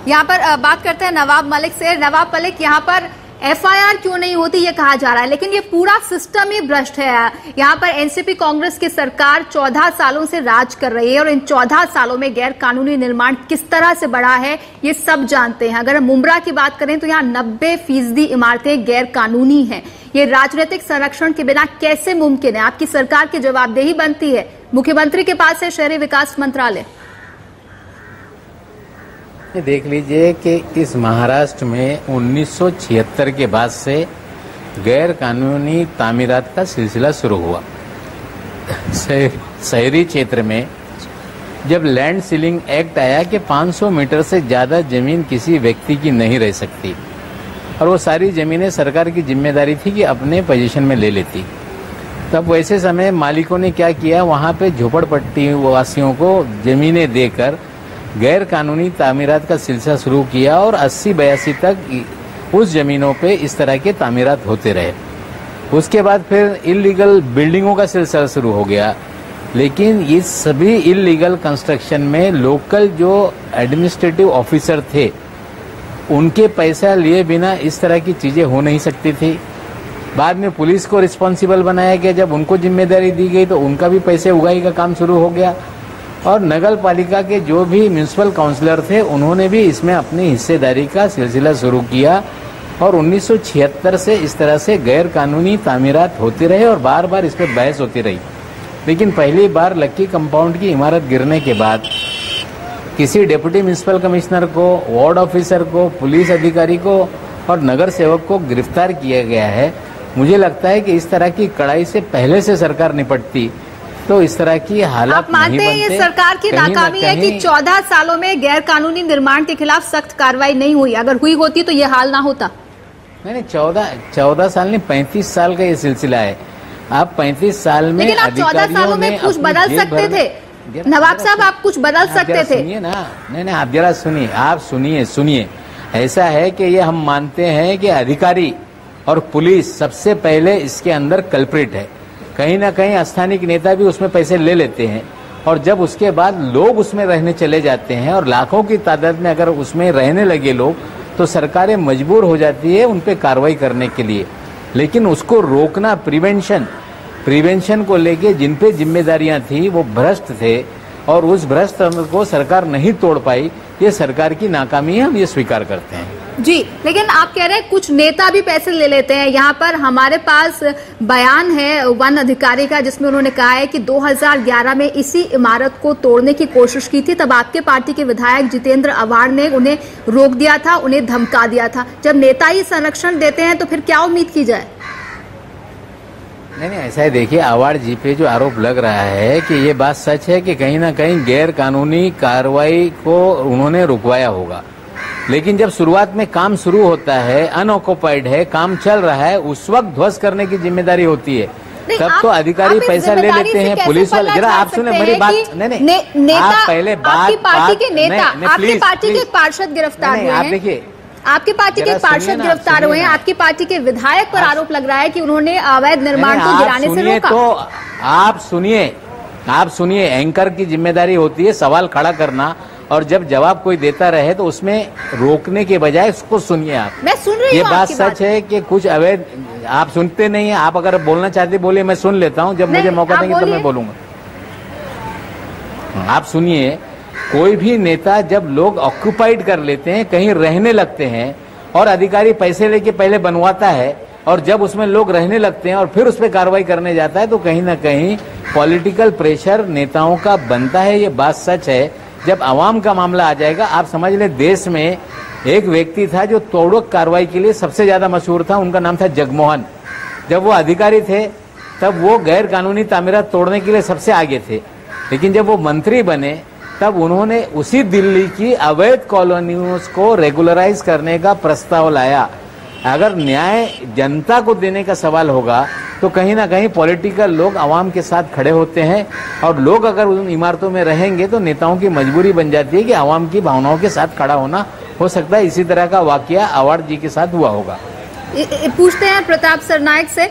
यहाँ पर बात करते हैं नवाब मलिक से। नवाब मलिक, यहाँ पर एफआईआर क्यों नहीं होती ये कहा जा रहा है, लेकिन ये पूरा सिस्टम ही भ्रष्ट है। यहाँ पर एनसीपी कांग्रेस की सरकार 14 सालों से राज कर रही है और इन 14 सालों में गैर कानूनी निर्माण किस तरह से बढ़ा है ये सब जानते हैं। अगर मुंब्रा की बात करें तो यहाँ 90% इमारतें गैर कानूनी हैं। ये राजनीतिक संरक्षण के बिना कैसे मुमकिन है? आपकी सरकार की जवाबदेही बनती है, मुख्यमंत्री के पास है शहरी विकास मंत्रालय। देख लीजिए कि इस महाराष्ट्र में 1976 के बाद से गैर कानूनी तामीरात का सिलसिला शुरू हुआ। शहरी क्षेत्र में जब लैंड सीलिंग एक्ट आया कि 500 मीटर से ज़्यादा जमीन किसी व्यक्ति की नहीं रह सकती और वो सारी ज़मीनें सरकार की जिम्मेदारी थी कि अपने पोजीशन में ले लेती। तब वैसे समय मालिकों ने क्या किया, वहाँ पे झोपड़पट्टी वासियों को ज़मीनें देकर गैर कानूनी तामीरात का सिलसिला शुरू किया और 80-82 तक उस जमीनों पे इस तरह के तामीरात होते रहे। उसके बाद फिर इल्लीगल बिल्डिंगों का सिलसिला शुरू हो गया, लेकिन ये सभी इल्लीगल कंस्ट्रक्शन में लोकल जो एडमिनिस्ट्रेटिव ऑफिसर थे उनके पैसा लिए बिना इस तरह की चीज़ें हो नहीं सकती थी। बाद में पुलिस को रिस्पॉन्सिबल बनाया गया, जब उनको जिम्मेदारी दी गई तो उनका भी पैसे उगाही का काम शुरू हो गया और नगर पालिका के जो भी म्यूनिसिपल काउंसलर थे उन्होंने भी इसमें अपनी हिस्सेदारी का सिलसिला शुरू किया और 1976 से इस तरह से गैर कानूनी तामीरात होते रहे और बार बार इस पर बहस होती रही। लेकिन पहली बार लक्की कंपाउंड की इमारत गिरने के बाद किसी डिप्टी म्यूनिसिपल कमिश्नर को, वार्ड ऑफिसर को, पुलिस अधिकारी को और नगर सेवक को गिरफ्तार किया गया है। मुझे लगता है कि इस तरह की कड़ाई से पहले से सरकार निपटती तो इस तरह की हालात आप मानते हैं ये सरकार की नाकामी है कि 14 सालों में गैर कानूनी निर्माण के खिलाफ सख्त कार्रवाई नहीं हुई? अगर हुई होती तो ये हाल ना होता। नहीं, 14 साल नहीं, 35 साल का ये सिलसिला है। आप 35 साल में, लेकिन आप 14 सालों में कुछ बदल सकते थे नवाब साहब, आप कुछ बदल सकते थे। सुनिए ना, नहीं, आप जरा सुनिए, आप सुनिए। ऐसा है कि ये हम मानते हैं कि अधिकारी और पुलिस सबसे पहले इसके अंदर कल्प्रिट है। कहीं ना कहीं स्थानीय नेता भी उसमें पैसे ले लेते हैं और जब उसके बाद लोग उसमें रहने चले जाते हैं और लाखों की तादाद में अगर उसमें रहने लगे लोग तो सरकारें मजबूर हो जाती है उन पे कार्रवाई करने के लिए। लेकिन उसको रोकना, प्रिवेंशन को लेके जिन पे जिम्मेदारियां थी वो भ्रष्ट थे और उस भ्रष्ट को सरकार नहीं तोड़ पाई। ये सरकार की नाकामी है, हम ये स्वीकार करते हैं। जी, लेकिन आप कह रहे हैं कुछ नेता भी पैसे ले लेते हैं। यहाँ पर हमारे पास बयान है वन अधिकारी का जिसमें उन्होंने कहा है कि 2011 में इसी इमारत को तोड़ने की कोशिश की थी। तब आपके पार्टी के विधायक जितेंद्र अवार्ड ने उन्हें रोक दिया था, उन्हें धमका दिया था। जब नेता ही संरक्षण देते हैं तो फिर क्या उम्मीद की जाए? नहीं, ऐसा है, देखिए अवार्ड जी पे जो आरोप लग रहा है कि ये बात सच है कि कहीं ना कहीं गैर कानूनी कार्रवाई को उन्होंने रुकवाया होगा। लेकिन जब शुरुआत में काम शुरू होता है, अनऑक्युपाइड है, काम चल रहा है, उस वक्त ध्वस्त करने की जिम्मेदारी होती है। तब तो अधिकारी पैसा ले लेते हैं, पुलिस वाले। जरा आप सुने मेरी बात। नहीं, आप पहले बात, आपकी पार्टी के नेता, आपकी पार्टी के पार्षद गिरफ्तार हुए हैं। आप देखिए, आपकी पार्टी के पार्षद गिरफ्तार हुए हैं। आपकी पार्टी के विधायक पर आरोप लग रहा है कि उन्होंने अवैध निर्माण को गिराने से रोका। तो आप सुनिए, एंकर की जिम्मेदारी होती है सवाल खड़ा करना और जब जवाब कोई देता रहे तो उसमें रोकने के बजाय उसको सुनिए। आप, मैं सुन रही हूँ। ये बात सच है कि कुछ अवैध, आप सुनते नहीं है। आप अगर बोलना चाहते बोलिए, मैं सुन लेता हूँ। जब मुझे मौका देंगे तो मैं बोलूंगा। आप सुनिए, कोई भी नेता जब लोग ऑक्युपाइड कर लेते हैं, कहीं रहने लगते हैं और अधिकारी पैसे लेके पहले बनवाता है और जब उसमें लोग रहने लगते हैं और फिर उस पर कार्रवाई करने जाता है तो कहीं ना कहीं पॉलिटिकल प्रेशर नेताओं का बनता है। ये बात सच है। जब आवाम का मामला आ जाएगा, आप समझ लें, देश में एक व्यक्ति था जो तोड़क कार्रवाई के लिए सबसे ज्यादा मशहूर था, उनका नाम था जगमोहन। जब वो अधिकारी थे तब वो गैर कानूनी तामीरात तोड़ने के लिए सबसे आगे थे, लेकिन जब वो मंत्री बने तब उन्होंने उसी दिल्ली की अवैध कॉलोनियों को रेगुलराइज करने का प्रस्ताव लाया। अगर न्याय जनता को देने का सवाल होगा तो कहीं ना कहीं पॉलिटिकल लोग आवाम के साथ खड़े होते हैं और लोग अगर उन इमारतों में रहेंगे तो नेताओं की मजबूरी बन जाती है कि आवाम की भावनाओं के साथ खड़ा होना। हो सकता है इसी तरह का वाकया अवार्ड जी के साथ हुआ होगा। पूछते हैं प्रताप सरनायक से।